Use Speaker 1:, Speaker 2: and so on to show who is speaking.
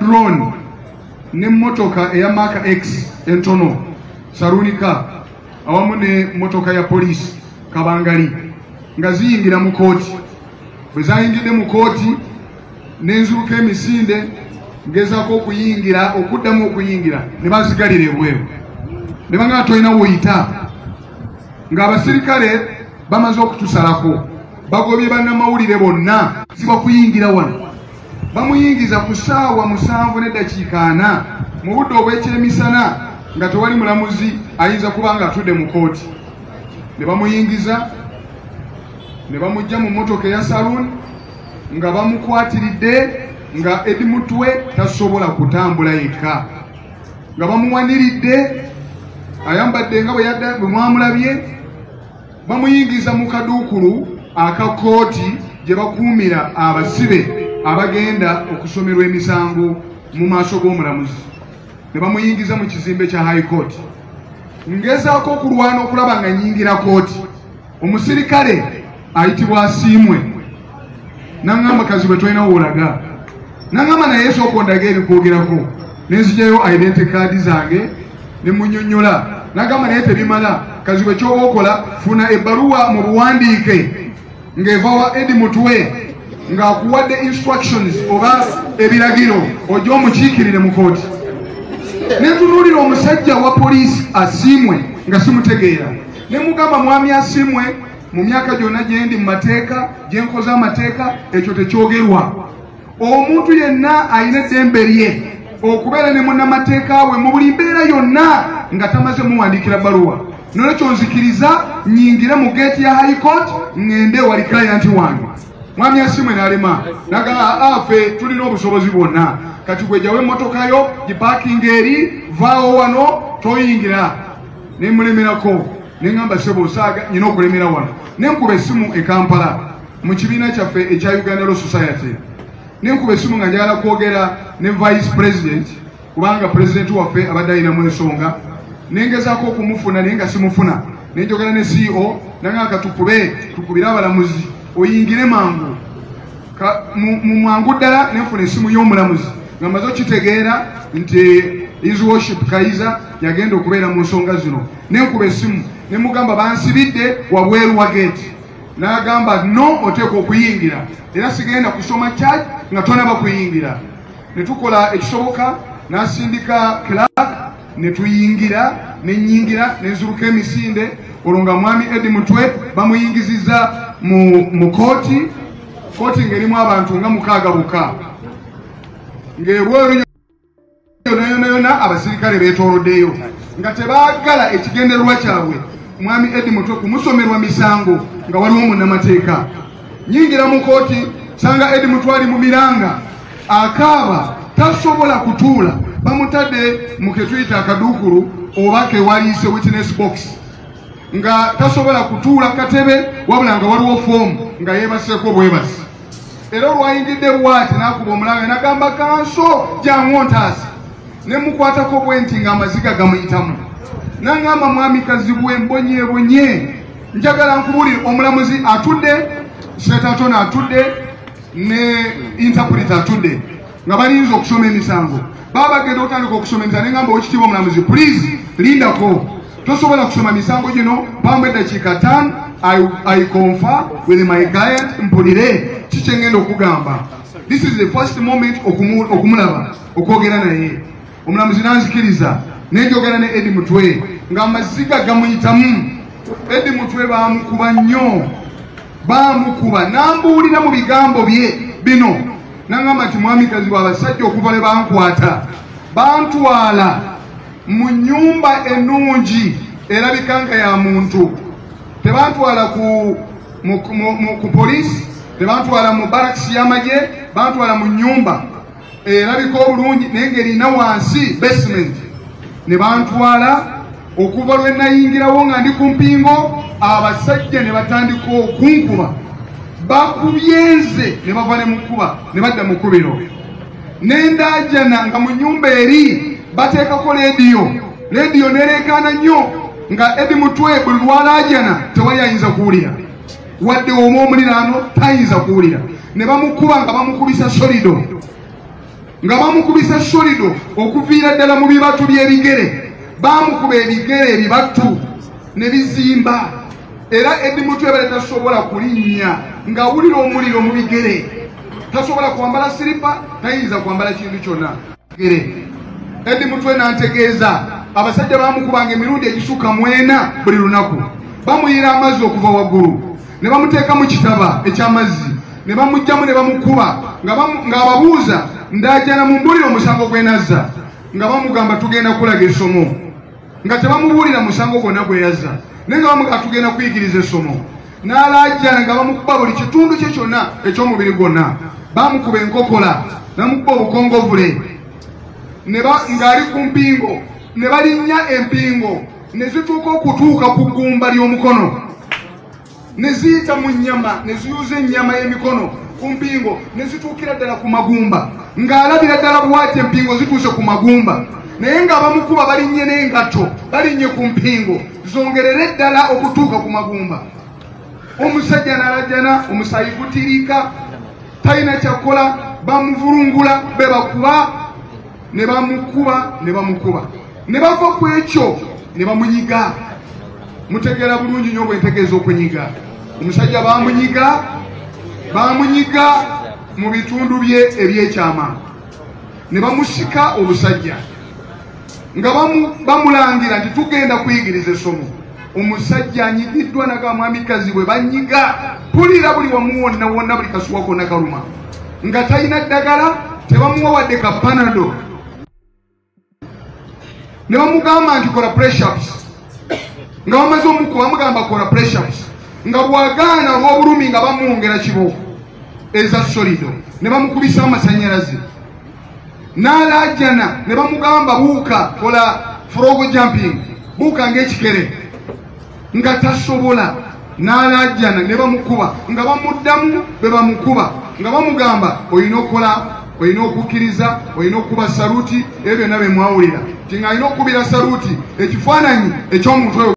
Speaker 1: drone n'emmotoka eya Mark X entono sarunika awamu n'emmotoka ya poliisi Kabangali nga ziyingira mu kooti. Bwe zayingidde mu kooti n'enzuuka emisinde ngezaako okuyingira okuddamu okuyingira ne bazigalira ebweru ne banga tolina woyita ng'abasirikale bamaze okutusalako bagobye bannamawulire bonna ziba kuyingira wano bamuyingiza ku ssaawa 7:40 mu budde obw'ekyemisana nga tewali mulamuzi ayinza kuba nga atudde mu kooti. Ne bamuyingiza ne bamujja mu mmotoka eya saloon nga bamukwatiridde nga Eddie Mutwe tasobola kutambula yekka nga bamuwaniridde ayambadde nga bwe mwamulabye bamuyingiza mu kaduukulu aka kooti gye bakuumira abasibe abagenda okusomerwa emisango mu maaso g'omulamuzi. Ne bamuyingiza mu kizimbe kya High Court. Ngezaako okulwana okulaba nga nyingira kooti. Omusirikale ayitibwa Asiimwe n'angamba Kazibe tolina woolaga n'angamba naye sooka ondage ebikwogerako nenzigyayo identity card zange ne munnyonnyola n'agamba naye tebimala Kazibe ky'oba okola funa ebbaluwa mu buwandiike ng'eva wa Eddie Mutwe ng'akuwadde instructions oba ebiragiro ojja omukiikirire mu kooti. Ne ntunuulira omusajja wa poliisi Asiimwe nga simutegeera ne mugamba mwami Asiimwe mu myaka gyonna gye ndi mu mateeka gye nkoze amateeka ekyo tekyogerwa. Omuntu yenna alina eddembe lye okubeera ne munnamateeka we mu buli mbeera yonna nga tamaze muwandiikira bbaluwa. Nolwekyo nzikiriza nyingire mu geeti ya High Court ngende wali client wange. Mwami Asiimwe n'alema n'agamba ffe tulina obusobozi bwonna kati gwe gyawo emmotoka yo gipakinga eri vaawo wano toyingira. Ne mulemerako ne ngamba sebo osaaga nyina okulemera wano ne nkuba essimu e Kampala mu kibiina kyaffe ekya Uganda Law Society. Ne nkuba essimu nga njagala kwogera ne Vice President kubanga President waffe abadde alinamu ensonga. Nengezaako okumufuna naye nga simufuna ne njogera ne CEO nangaka tukubire abalamuzi oyingire mangu mu mwangu ddala nenfuna essimu y'omulamuzi nga maze okitegeera nti His Worship Kaiza yagenda okubeera mu nsonga zino. Nenkuba essimu ne mugamba bansibidde wabweru wa gate n'agamba no oteeka okuyingira era sigenda kusoma charge nga tonaba kuyingira. Ne tukola ekisoboka n'asindika clerk ne tuyingira ne nyingira ne nzuruka emisinde olwo nga mwami Eddie Mutwe bamuyingiziza mu kooti ng'erimu abantu nga 6 bokka ng'ebweru yonna abasirikale beetooloddeyo nga tebaagala ekigendererwa kyabwe mwami Eddie Mutwe kumusomerwa misango nga waliwo munnamateeka. Nyingira mu kooti sanga Eddie Mutwe ali mu miranga akaaba tasobola kutuula bamutadde mu ke tuyita akaduukulu oba kewaliise witness box nga tasobola kutuula katebe wabula nga waliwo foomu nga yeebaseeko bwebasi. Era olwayingidde bw'ati n'akuba omulanga n'agamba kanso jangu ntaasa ne mukwatako bwenti ng'amaziga gamuyitamu n'angamba mwami Kazibwe mbonyeebonye njagala nkubuulire omulamuzi atudde Setatona atudde ne interpreter atudde nga balinza okusoma emisango baba bagenda okutandika okusoma emisango ngamba okitiibwa omulamuzi please lindako tosobola kusoma misango gino pamba eddakiika 5 I confer with my client mpulire kikyengenda okugamba. This is the first moment okumulaba okwogera naye. Omulamuzi n'anzikiriza nenjogera ne Eddie Mutwe ng'amaziga gamuyitamu. Eddie Mutwe baamukuba nnyo baamukuba n'ambuulira mu bigambo bye bino n'angamba nti mwami Kazibwe abasajja okuva le bankwata bantwala mu nnyumba ennungi erabika nga ya muntu. Tebantwala ku poliisi tebantwala mu barracks y'amagye bantwala mu nnyumba erabika obulungi naye ng'erina wansi basement ne bantwala okuva lwe nayingirawo nga ndi ku mpingo abasajja ne batandika okunkuba bakubyenze ne bava ne mukuba ne badda mu kkubiro n'endaajana nga mu nnyumba eri bateekako leediyo nereekaana nnyo nga Eddie Mutwe buli lwalaajana tewali ayinza kuwulira wadde omu omuliraano tayinza kuwulira ne bamukuba nga bamukubisa solido nga bamukubisa solido okuviira ddala mu bibatu by'ebigere. Bamukuba ebigere ebibatu ne bizimba, era Eddie Mutwebale tasobola kulinnya ng'awulira omuliro mu bigere. Tasobola kwambala siripa, tayinza kwambala kintu kyonna. Eddie Mutwe n'antegeeza abasajja bamukubanga emirundi egisukka 4 buli lunaku. Bamuyira amazzi okuva waggulu ne bamuteeka mu kitaba eky'amazzi ne bamugyamu ne bamukuba ng'ababuuza ndaajana mu mbulira omusango gwe nazza, nga bamugamba tugenda kulaga essomo, nga tebamubuulira musango gwonna gwe yazza, naye nga bamugamba tugenda kuyigiriza essomo. N'alaajana nga bamukuba buli kitundu kye kyonna eky'omubiri gwonna. Bamukuba enkokola, bamukuba obukongovule, ng'ali ku mpingo, ne balinnya empingo ne zituuka okutuuka ku ggumba ly'omukono, ne ziyita mu nnyama, ne ziyuza ennyama y'emikono ku mpingo, ne zituukira ddala ku magumba, ng'alabira ddala bw'ati empingo zituuse ku magumba, naye ng'abamukuba balinnye n'engatto, balinnye ku mpingo zongerere ddala okutuuka ku magumba. Omusajja n'alajjana, omusaayi gutiriika, talina kyakkola, bamuvulungula, be bakuba, ne bamukuba, ne bamukuba, ne bava ku ekyo ne bamunyiga. Mutegeera bulungi nnyo bwe ntegeeza okunyiga. Omusajja bamunyiga mu bitundu bye eby'ekyama, ne bamusika omusajja nga bamulangira nti tugenda kuyigiriza essomo. Omusajja anyigiddwa naga mwamikazi bwe banyiga, pulira buli wamu wonna wonna, buli kasuwa konna kaluma, nga talina ddagala, tebamuwa wadde ka panado, ne bamugamba nti kola press-ups, nga bamaze omukuba bamugamba kola press-ups, nga bw'agaana olw'obulumi nga bamwongera kibooko eza solido, ne bamukubisa amasannyalaze. N'alaajana ne bamugamba buuka, kola frog jumping, buuka ng'ekikere, nga tasobola. N'alaajana ne bamukuba, nga bamuddamu be bamukuba, nga bamugamba olina okukola, olina okukkiriza, olina okuba saluti, ebyo byonna bye mwawulira nti ng'alina okukubira saluti ekifaananyi eky'omuntu oyo